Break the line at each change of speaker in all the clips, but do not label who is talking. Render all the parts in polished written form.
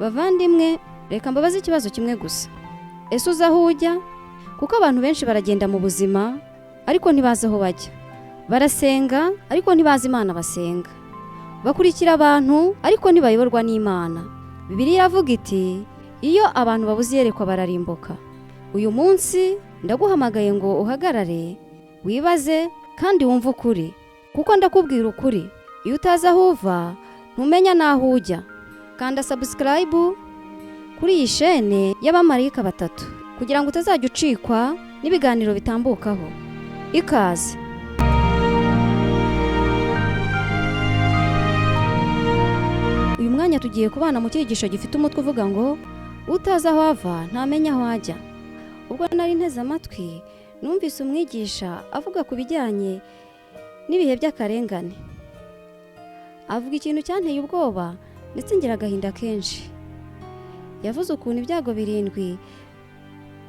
Bavandimwe, reka mbabaze ikibazo kimwe gusa. Ese uzi aho ujya? Kuko abantu benshi baragenda mu buzima ariko ntibazi aho bajya. Barasenga ariko ntibazi Imana basenga. Bakurikira abantu ariko ntibayoborwa n'Imana. Bibiliya iravuga iti, iyo abantu babuze iyerekwa bararimbuka. Uyu munsi ndaguhamagaye ngo uhagarare, wibaze kandi wumve ukuri. Kuko ndakubwira ukuri, iyo utazi aho uva, ntumenya n'aho ujya. Kanda subscribe kuri iyi shene y'abamarayika batatu kugira ngo utazajya ucikwa n'ibiganiro bitambukaho. Ikaze. Uyu mwanya tugiye kubana mu cyigisho gifite umutwe uvuga ngo utazi aho ava ntamenya aho ajya. Ubwo nari nteze amatwi, numvise umwigisha avuga ku bijyanye n'ibihe by'akarengane. Avuga ikintu cyanteye ubwoba ndetse ngira agahinda kenshi. Yavuze ukuntu ibyago 7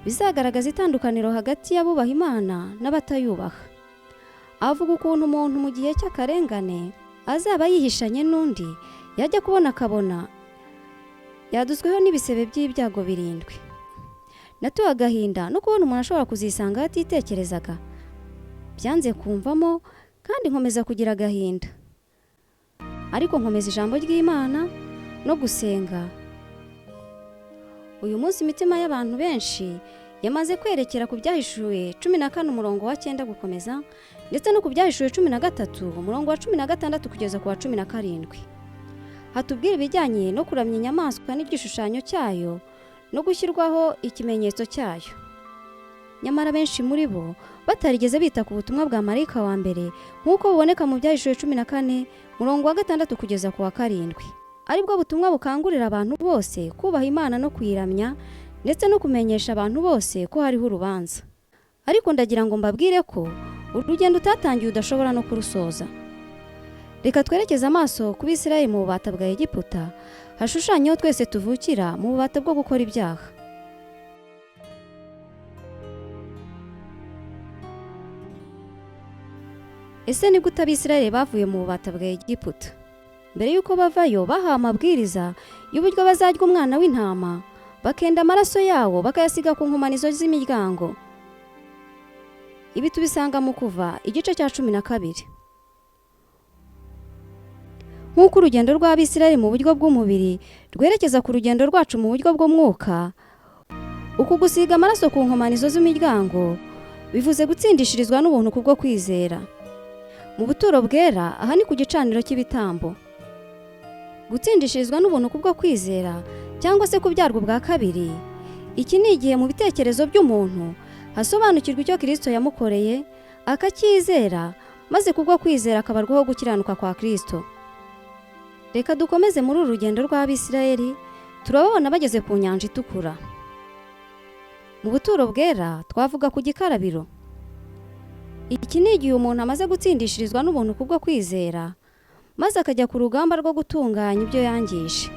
bizagaragaza itandukaniro hagati y'abubaha Imana n'abatayubaha. Avuga ukuntu umuntu mu gihe cy'akarengane azaba yihishanye n'undi, yajya kubona akabona yaduzweho n'ibisebe by'ibyago 7. Natuye agahinda no kubona umuntu ashobora kuzisanga atitekerezaga. Byanze kumvamo kandi nkomeza kugira agahinda. Ariko nkomeza ijambo ry'Imana no gusenga. Uyu munsi imitima y'abantu benshi yamaze kwerekera ku byahishuwe 14:9 gukomeza, ndetse no ku byahishuwe 13:16 kugeza ku wa 17. Hatubwira ibijyanye no kuramya inyamaswa n'igishushanyo cyayo no gushyirwaho ikimenyetso cyayo. Nyamara benshi muri bo batarigeze bita ku butumwa bwa marayika wa mbere nk'uko buboneka mu byahishuwe 14:6 kugeza ku wa 7. Aribwo butumwa bukangurira abantu bose kubaha Imana no kuyiramya, ndetse no kumenyesha abantu bose ko hariho urubanza. Ariko ndagira ngo mbabwire ko urugendo utatangiye udashobora no kurusoza. Reka twerekeze amaso ku Bisirayeli mu bubata bwa Egiputa, hashushanyeho twese tuvukira mu bubata bwo gukora ibyaha. Ese ni gute Abisirayeli bavuye mu bubata bwa Egiputa? Mbere yuko bavayo bahawe amabwiriza y'uburyo bazarya umwana w'intama, bakenda amaraso yawo bakayasiga ku nkomanizo z'imiryango. Ibi tubisanga mu Kuva igice cya 12. Nk'uko urugendo rw'Abisirayeli mu buryo bw'umubiri rwerekeza ku rugendo rwacu mu buryo bw'umwuka, uku gusiga amaraso ku nkomanizo z'imiryango bivuze gutsindishirizwa n'ubuntu kubwo kwizera. Mu buturo bwera, aha ni ku gicaniro cy'ibitambo. Gutsindishirizwa n'ubuntu kubwo kwizera cyangwa se kubyarwa bwa kabiri, iki ni igihe mu bitekerezo by'umuntu hasobanukirwa icyo Kristo yamukoreye, akacyizera, maze kubwo kwizera akabarwaho gukiranuka kwa Kristo. Reka dukomeze muri uru rugendo rw'Abisirayeli. Turababona bageze ku nyanja itukura. Mu buturo bwera twavuga ku gikarabiro. Iki ni igihe umuntu amaze gutsindishirizwa n'ubuntu kubwo kwizera, maze akajya ku rugamba rwo gutunganya ibyo yangije.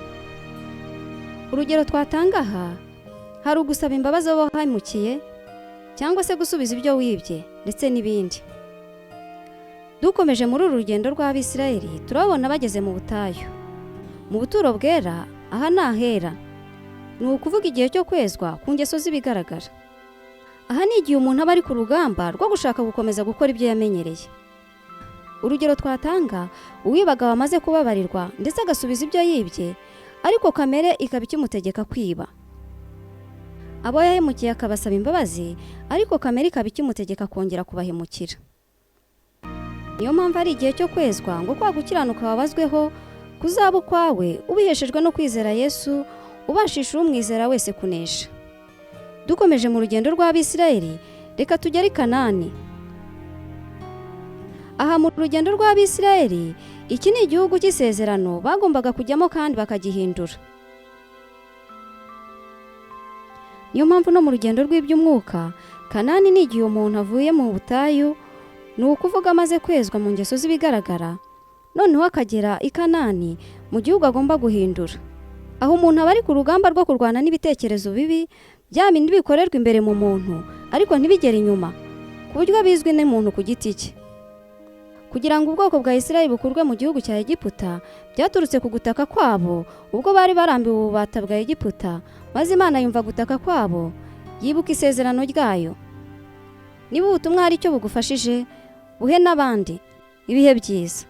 Urugero twatanga aha, hari ugusaba imbabazi abo wahemukiye, cyangwa se gusubiza ibyo wibye, ndetse n'ibindi. Dukomeje muri uru rugendo rw'Abisirayeli, turabona bageze mu butayu. Mu buturo bwera, aha ni ahera. Ni ukuvuga igihe cyo kwezwa ku ngeso z'ibigaragara. Aha ni igihe umuntu aba ari ku rugamba rwo gushaka gukomeza gukora ibyo yamenyereye. Urugero twatanga, uwibaga wamaze kubabarirwa ndetse agasubiza ibyo yibye, ariko kamere ikaba ikimutegeka kwiba. Abo yahemukiye akabasaba imbabazi, ariko kamere ikaba ikimutegeka kongera kubahemukira. Niyo mpamvu ari igihe cyo kwezwa ngo kwa gukiranuka wabazweho kuzaba ukwawe, ubiheshejwe no kwizera Yesu, ubashisha umwizera wese kunesha. Dukomeje mu rugendo rw'Abisirayeli, reka tugere i Kanani. Aha mu rugendo rw'Abisirayeli, iki ni igihugu cy'isezerano bagombaga kujyamo kandi bakagihindura. Niyo mpamvu no mu rugendo rw'iby'umwuka, Kanani ni igihe umuntu avuye mu butayu, ni ukuvuga amaze kwezwa mu ngeso z'ibigaragara, noneho akagera i Kanani mu gihugu agomba guhindura. Aho umuntu aba ari ku rugamba rwo kurwana n'ibitekerezo bibi, bya bindi bikorerwa imbere mu muntu ariko ntibigere inyuma, ku buryo bizwi n'umuntu ku giti cye. kugira ngo ubwoko bwa Isirayeli bukurwe mu gihugu cya Egiputa byaturutse ku gutaka kwabo ubwo bari barambiwe ububata bwa Egiputa, maze Imana yumva gutaka kwabo yibuka isezerano ryayo. Niba ubutumwa hari icyo bugufashije, buhe n'abandi. Ibihe byiza.